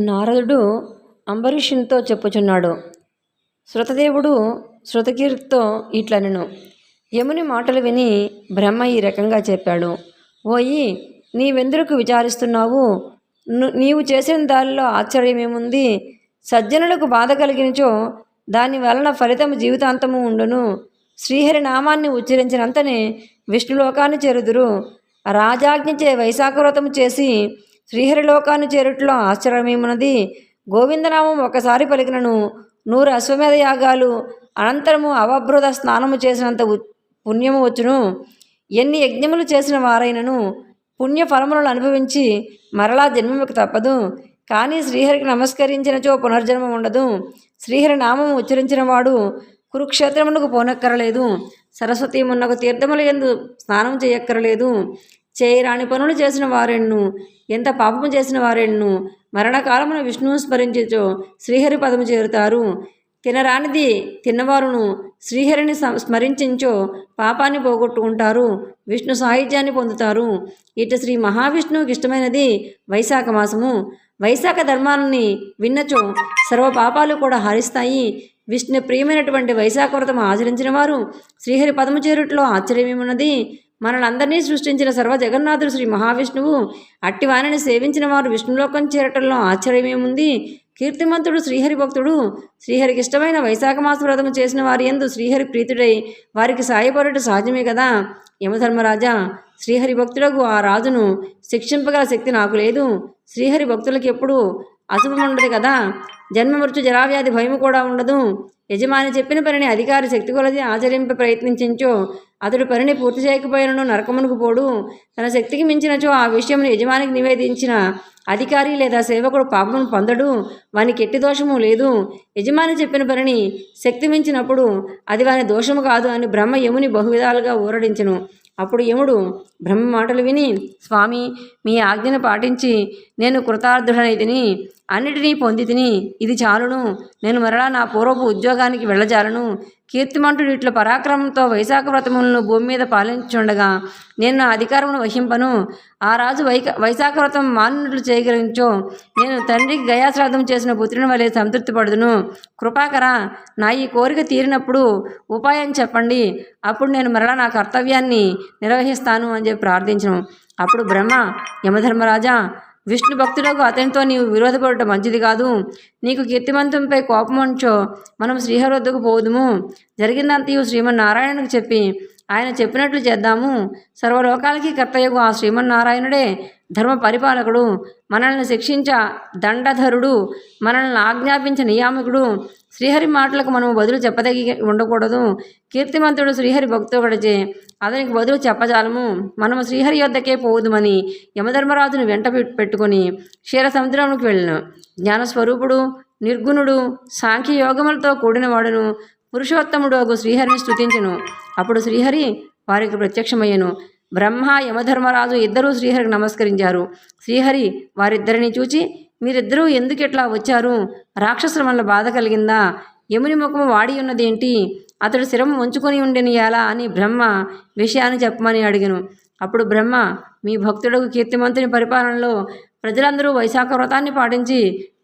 నారదుడు అంబరీషునితో చెప్పుచున్నాడు. శృతదేవుడు శృతకీర్తితో ఇట్లనెను. యముని మాటలు విని బ్రహ్మ ఈ రకంగా చెప్పాడు. ఓయి, నీవెందుకు విచారిస్తున్నావు? నీవు చేసిన దానిలో ఆశ్చర్యమేముంది? సజ్జనులకు బాధ కలిగినచో దాని వలన ఫలితము జీవితాంతము ఉండును. శ్రీహరి నామాన్ని ఉచ్చరించినంతనే విష్ణులోకాన్ని చేరుదురు. రాజాజ్ఞచే వైశాఖ వ్రతము చేసి శ్రీహరిలోకాన్ని చేరుట్లో ఆశ్చర్యమేమున్నది? గోవిందనామం ఒకసారి పలికినను 100 అశ్వమేధ యాగాలు అనంతరము అవభృత స్నానము చేసినంత పుణ్యము వచ్చును. ఎన్ని యజ్ఞములు చేసిన వారైనను పుణ్య ఫలములను అనుభవించి మరలా జన్మకు తప్పదు. కానీ శ్రీహరికి నమస్కరించినచో పునర్జన్మ ఉండదు. శ్రీహరి నామము ఉచ్చరించిన వాడు కురుక్షేత్రమునకు పోనక్కరలేదు. సరస్వతీ మున్నకు తీర్థముల యందు స్నానం చేయక్కరలేదు. చేయరాని పనులు చేసిన వారెన్ను, ఎంత పాపము చేసిన వారెన్ను మరణకాలమున విష్ణువు స్మరించో శ్రీహరి పదము చేరుతారు. తినరానిది తిన్నవారును శ్రీహరిని స్మరించించో పాపాన్ని పోగొట్టుకుంటారు, విష్ణు సాహిత్యాన్ని పొందుతారు. ఇటు శ్రీ మహావిష్ణువుకి ఇష్టమైనది వైశాఖ మాసము. వైశాఖ ధర్మాలని విన్నచో సర్వ పాపాలు కూడా హరిస్తాయి. విష్ణు ప్రియమైనటువంటి వైశాఖ వ్రతం ఆచరించిన వారు శ్రీహరి పదము చేరుట్లో ఆశ్చర్యమేమున్నది? మనలందరినీ సృష్టించిన సర్వ జగన్నాథుడు శ్రీ మహావిష్ణువు అట్టివాణిని సేవించిన వారు విష్ణులోకం చేరటంలో ఆశ్చర్యమేముంది? కీర్తిమంతుడు శ్రీహరి భక్తుడు. శ్రీహరికి ఇష్టమైన వైశాఖ మాస వ్రతము చేసిన వారి యందు శ్రీహరి ప్రీతుడై వారికి సాయపడట సహజమే కదా. యమధర్మరాజా, శ్రీహరి భక్తులకు ఆ రాజును శిక్షింపగల శక్తి నాకు లేదు. శ్రీహరి భక్తులకు ఎప్పుడు అశుభం ఉండదు కదా. జన్మ మృత్యు జరావ్యాధి భయము కూడా ఉండదు. యజమాని చెప్పిన పనిని అధికారి శక్తి కొలది ఆచరింప ప్రయత్నించో అతడు పనిని పూర్తి చేయకపోయినను నరకమునకు పోడు. తన శక్తికి మించినచో ఆ విషయమును యజమానికి నివేదించిన అధికారి లేదా సేవకుడు పాపమును పొందడు. వానికి ఎట్టి దోషము లేదు. యజమాని చెప్పిన పనిని శక్తి మించినప్పుడు అది వాని దోషము కాదు అని బ్రహ్మ యముని బహువిధాలుగా ఊరడించెను. అప్పుడు యముడు బ్రహ్మ మాటలు విని, స్వామి, మీ ఆజ్ఞను పాటించి నేను కృతార్థుడనైతిని, అన్నిటినీ పొంది తిని, ఇది చాలును. నేను మరలా నా పూర్వపు ఉద్యోగానికి వెళ్ళజాలను. కీర్తిమంతుడు ఇట్ల పరాక్రమంతో వైశాఖ వ్రతములను భూమి మీద పాలించుండగా నేను నా అధికారమును వహింపను. ఆ రాజు వైశాఖ వ్రతం మానునట్లు చేయగలిగించో నేను తండ్రికి గయాశ్రాద్ధం చేసిన పుత్రుని వలె సంతృప్తి పడుదును. కృపాకర, నా ఈ కోరిక తీరినప్పుడు ఉపాయం చెప్పండి. అప్పుడు నేను మరలా నా కర్తవ్యాన్ని నిర్వహిస్తాను అని చెప్పి ప్రార్థించను. అప్పుడు బ్రహ్మ, యమధర్మరాజా, విష్ణు భక్తులకు అతనితో నీవు విరోధపడటం మంచిది కాదు. నీకు కీర్తిమంతంపై కోపం ఉంచో మనం శ్రీహరి వద్దకు పోదుము. జరిగిందంతయు శ్రీమన్నారాయణకు చెప్పి ఆయన చెప్పినట్లు చేద్దాము. సర్వలోకాలకి కర్తయ్యకు ఆ శ్రీమన్నారాయణుడే ధర్మ పరిపాలకుడు. మనల్ని శిక్షించ దండధరుడు, మనల్ని ఆజ్ఞాపించ నియామకుడు. శ్రీహరి మాటలకు మనము బదులు చెప్పదగి ఉండకూడదు. కీర్తిమంతుడు శ్రీహరి భక్తుడచే అతనికి బదులు చెప్పజాలము. మనము శ్రీహరి యొద్దకే పోవుదుమని యమధర్మరాజును వెంట పెట్టుకుని క్షీర సముద్రంలోకి వెళ్ళను. జ్ఞానస్వరూపుడు, నిర్గుణుడు, సాంఖ్యయోగములతో కూడినవాడును పురుషోత్తముడు శ్రీహరిని స్తుతించెను. అప్పుడు శ్రీహరి వారికి ప్రత్యక్షమయ్యను. బ్రహ్మ, యమధర్మరాజు ఇద్దరూ శ్రీహరికి నమస్కరించారు. శ్రీహరి వారిద్దరిని చూచి, మీరిద్దరూ ఎందుకు ఎట్లా వచ్చారు? రాక్షసుల వల్ల బాధ కలిగిందా? యముని ముఖము వాడి ఉన్నదేంటి? అతడు శిరము ఉంచుకొని ఉండేని ఎలా అని బ్రహ్మ విషయాన్ని చెప్పమని అడిగను. అప్పుడు బ్రహ్మ, మీ భక్తుడకు కీర్తిమంతుని పరిపాలనలో ప్రజలందరూ వైశాఖ వ్రతాన్ని పాటించి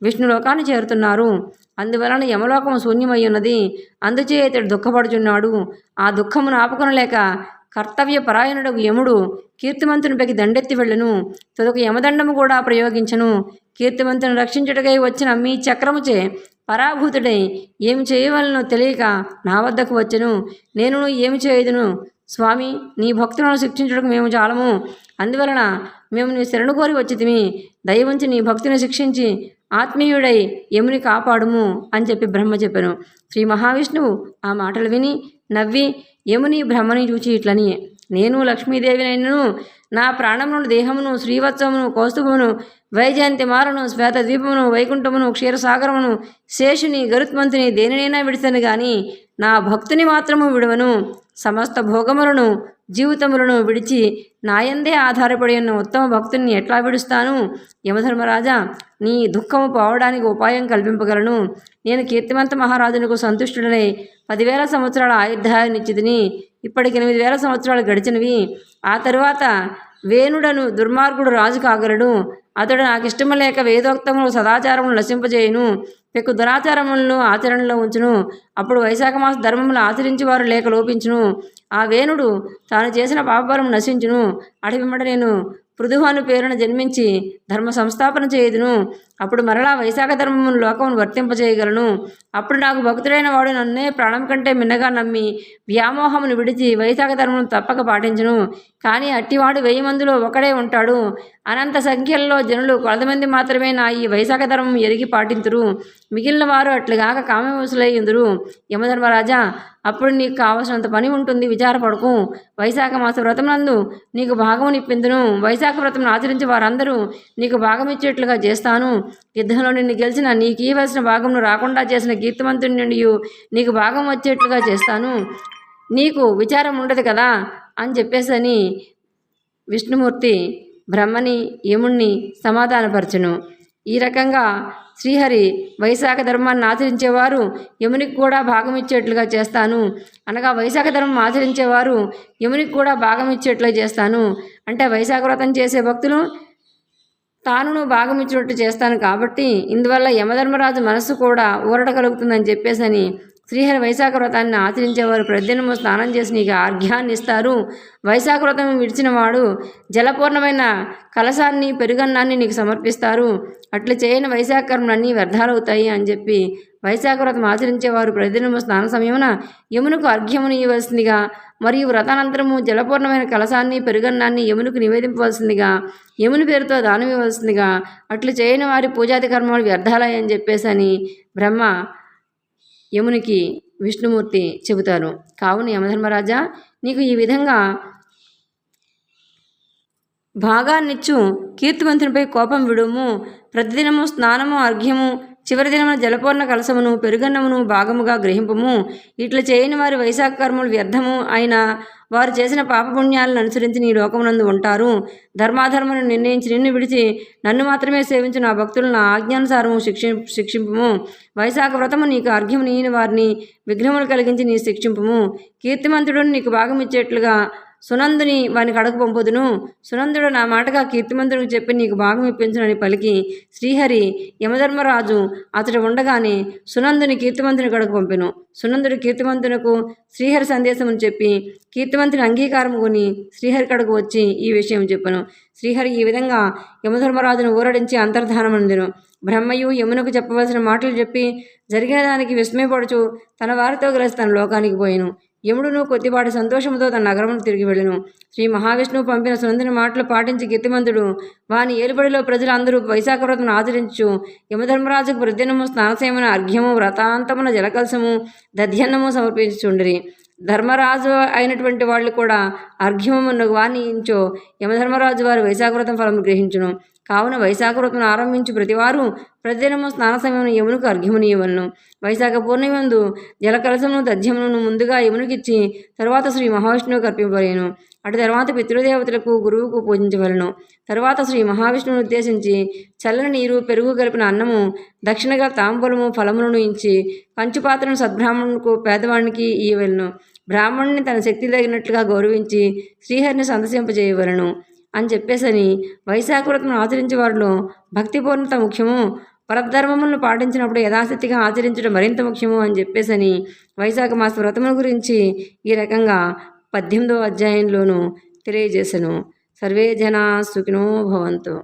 విష్ణులోకాన్ని చేరుతున్నారు. అందువలన యమలోకము శూన్యమై ఉన్నది. అందుచే ఇతడు దుఃఖపడుచున్నాడు. ఆ దుఃఖమును ఆపుకొనలేక కర్తవ్య పరాయణుడు యముడు కీర్తిమంతునిపైకి దండెత్తి వెళ్ళను. తొదకు యమదండము కూడా ప్రయోగించను. కీర్తిమంతుని రక్షించుటకై వచ్చిన మీ చక్రముచే పరాభూతుడై ఏమి చేయవలనో తెలియక నా వద్దకు వచ్చెను. నేను ఏమి చేయదును? స్వామి, నీ భక్తులను శిక్షించుటకు మేము చాలము. అందువలన మేము నీ శరణు కోరి వచ్చితిమి. దయ ఉంచి నీ భక్తిని శిక్షించి ఆత్మీయుడై యముని కాపాడుము అని చెప్పి బ్రహ్మ చెప్పెను. శ్రీ మహావిష్ణువు ఆ మాటలు విని నవ్వి యముని బ్రహ్మని చూచి ఇట్లని, నేను లక్ష్మీదేవినైనను నా ప్రాణమును, దేహమును, శ్రీవత్సమును, కౌస్తుభమును, వైజయంతి మాలను, శ్వేతద్వీపమును, వైకుంఠమును, క్షీరసాగరమును, శేషుని, గరుత్మంతుని దేనినైనా విడిసను గాని నా భక్తుని మాత్రము విడువను. సమస్త భోగములను, జీవితములను విడిచి నాయందే ఆధారపడి ఉన్న ఉత్తమ భక్తుని ఎట్లా విడుస్తాను? యమధర్మరాజా, నీ దుఃఖము పోవడానికి ఉపాయం కల్పింపగలను. నేను కీర్తిమంత మహారాజునకు సంతుష్టుడనై 10,000 సంవత్సరాల ఆయుర్దాయాన్నిచ్చితిని. ఇప్పటికి 8,000 సంవత్సరాలు గడిచినవి. ఆ తరువాత వేణుడను దుర్మార్గుడు రాజు కాగలడు. అతడు నాకిష్టము లేక వేదోక్తములు సదాచారములు నశింపజేయును, పెక్కు దురాచారములను ఆచరణలో ఉంచును. అప్పుడు వైశాఖ మాస ధర్మములు ఆచరించి వారు లేక లోపించును. ఆ వేణుడు తాను చేసిన పాపబలము నశించును. అడవిమడ నేను పృథువను పేరున జన్మించి ధర్మ సంస్థాపన చేయుదును. అప్పుడు మరలా వైశాఖ ధర్మమును లోకమును వర్తింపజేయగలను. అప్పుడు నాకు భక్తుడైన వాడు నన్నే ప్రాణం కంటే మిన్నగా నమ్మి వ్యామోహమును విడిచి వైశాఖ ధర్మమును తప్పక పాటించును. కానీ అట్టివాడు 1000 మందిలో ఒకడే ఉంటాడు. అనంత సంఖ్యల్లో జనులు కొలతమంది మాత్రమే నా ఈ వైశాఖ ధర్మం ఎరిగి పాటింతురు. మిగిలిన వారు అట్లుగాక కామవశులయ్యుందురు. యమధర్మరాజా, అప్పుడు నీకు కావలసినంత పని ఉంటుంది, విచారపడకు. వైశాఖ మాస వ్రతమునందు నీకు భాగము నిప్పిందును. వైశాఖ వ్రతమును ఆచరించి వారందరూ నీకు భాగమిచ్చేట్లుగా చేస్తాను. యుద్ధంలో నిన్ను గెలిచిన నీకు ఇవ్వాల్సిన భాగమును రాకుండా చేసిన కీర్తిమంతుడి నుండి నీకు భాగం వచ్చేట్లుగా చేస్తాను. నీకు విచారం ఉండదు కదా అని చెప్పేసని విష్ణుమూర్తి బ్రహ్మని యముణ్ణి సమాధానపరచును. ఈ రకంగా శ్రీహరి వైశాఖ ధర్మాన్ని ఆచరించేవారు యమునికి కూడా భాగం ఇచ్చేట్లుగా చేస్తాను. అనగా వైశాఖ ధర్మం ఆచరించేవారు యమునికి కూడా భాగం ఇచ్చేట్లుగా చేస్తాను. అంటే వైశాఖ వ్రతం చేసే భక్తులు తానును భాగం ఇచ్చినట్టు చేస్తాను. కాబట్టి ఇందువల్ల యమధర్మరాజు మనస్సు కూడా ఊరట కలుగుతుందని చెప్పేసని శ్రీహరి వైశాఖ వ్రతాన్ని ఆచరించేవారు ప్రతిదినము స్నానం చేసి నీకు అర్ఘ్యాన్ని ఇస్తారు. వైశాఖ వ్రతం విడిచిన వాడు జలపూర్ణమైన కలశాన్ని పెరుగన్నాన్ని నీకు సమర్పిస్తారు. అట్లు చేయని వైశాఖ కర్మలన్నీ వ్యర్థాలవుతాయి అని చెప్పి వైశాఖ వ్రతం ఆచరించేవారు ప్రతిదినము స్నాన సమయమున యమునకు అర్ఘ్యమును ఇవ్వవలసిందిగా, మరియు వ్రతానంతరము జలపూర్ణమైన కలశాన్ని పెరుగన్నాన్ని యమునకు నివేదింపవలసిందిగా, యముని పేరుతో దానం ఇవ్వవలసిందిగా, అట్లు చేయని వారి పూజాది కర్మలు వ్యర్థాలయ్యని అని చెప్పేసని బ్రహ్మ యమునికి విష్ణుమూర్తి చెబుతారు. కావున యమధర్మరాజా, నీకు ఈ విధంగా భాగాన్నిచ్చు కీర్తివంతునిపై కోపం విడుము. ప్రతిదినము స్నానము, అర్ఘ్యము, చివరి దినమున జలపూర్ణ కలసమును పెరుగన్నమును భాగముగా గ్రహింపము. ఇట్లా చేయని వారి వైశాఖ కర్మలు వ్యర్థము అయినా వారు చేసిన పాపపుణ్యాలను అనుసరించి నీ లోకమునందు ఉంటారు. ధర్మాధర్మను నిర్ణయించి నిన్ను విడిచి నన్ను మాత్రమే సేవించు నా భక్తులను నా ఆజ్ఞానుసారము శిక్షింపుము. వైశాఖ వ్రతము నీకు అర్ఘ్యము నీయని వారిని విఘ్నములు కలిగించి నీ శిక్షింపుము. కీర్తిమంతుడు నీకు భాగం ఇచ్చేట్లుగా సునందుని వానికి అడుగు పంపుదును. సునందుడు నా మాటగా కీర్తిమంతుడికి చెప్పి నీకు భాగం ఇప్పించునని పలికి శ్రీహరి యమధర్మరాజు అతడు ఉండగానే సునందుని కీర్తిమంతుని కడుగు పంపెను. సునందుడు కీర్తిమంతునకు శ్రీహరి సందేశమును చెప్పి కీర్తిమంతుని అంగీకారం కొని శ్రీహరి కడుగు వచ్చి ఈ విషయం చెప్పను. శ్రీహరి ఈ విధంగా యమధర్మరాజును ఊరడించి అంతర్ధానమందును. బ్రహ్మయు యమునకు చెప్పవలసిన మాటలు చెప్పి జరిగిన దానికి విస్మయపడుచు తన వారితో కలిసి తన లోకానికి పోయెను. యముడును కొద్దిపాటి సంతోషంతో తన నగరమును తిరిగి వెళ్ళెను. శ్రీ మహావిష్ణువు పంపిన సునందుని మాటలు పాటించి కీర్తిమంతుడు వాని ఏలుబడిలో ప్రజలందరూ వైశాఖ వ్రతమును ఆచరించు యమధర్మరాజుకు ప్రతిదినము స్నానసేమన అర్ఘ్యము, వ్రతాంతమున జలకలసము, దధ్యన్నము సమర్పించుచుండిరి. ధర్మరాజు అయినటువంటి వాళ్ళు కూడా అర్ఘ్యమును వానించో యమధర్మరాజు వారు వైశాఖ వ్రతం ఫలము గ్రహించును. కావున వైశాఖ వ్రతమును ఆరంభించి ప్రతివారు ప్రతిదినము స్నాన సమయమున యమునకు అర్ఘ్యమును ఇవ్వలను. వైశాఖ పూర్ణిమందు జలకలసమును దధ్యమును ముందుగా యమునికిచ్చి తరువాత శ్రీ మహావిష్ణువుకు అర్పింపలేను. అటు తర్వాత పితృదేవతలకు గురువుకు పూజించవలను. తరువాత శ్రీ మహావిష్ణువును ఉద్దేశించి చల్లని నీరు, పెరుగు కలిపిన అన్నము, దక్షిణగా తాంబూలము, ఫలములను ఇచ్చి కంచుపాత్రను సద్బ్రాహ్మణునికి పేదవానికి ఇయ్యవలను. బ్రాహ్మణుని తన శక్తి తగినట్లుగా గౌరవించి శ్రీహరిని సంతసింపజేయవలను అని చెప్పేసని వైశాఖ వ్రతం ఆచరించే వారిలో భక్తిపూర్ణత ముఖ్యము, పరధర్మములను పాటించినప్పుడు యథాశక్తిగా ఆచరించడం మరింత ముఖ్యము అని చెప్పేసని వైశాఖ మాస వ్రతముల గురించి ఈ రకంగా 18వ అధ్యాయంలోనూ తెలియజేసెను. సర్వే జనా సుఖినో భవంతు.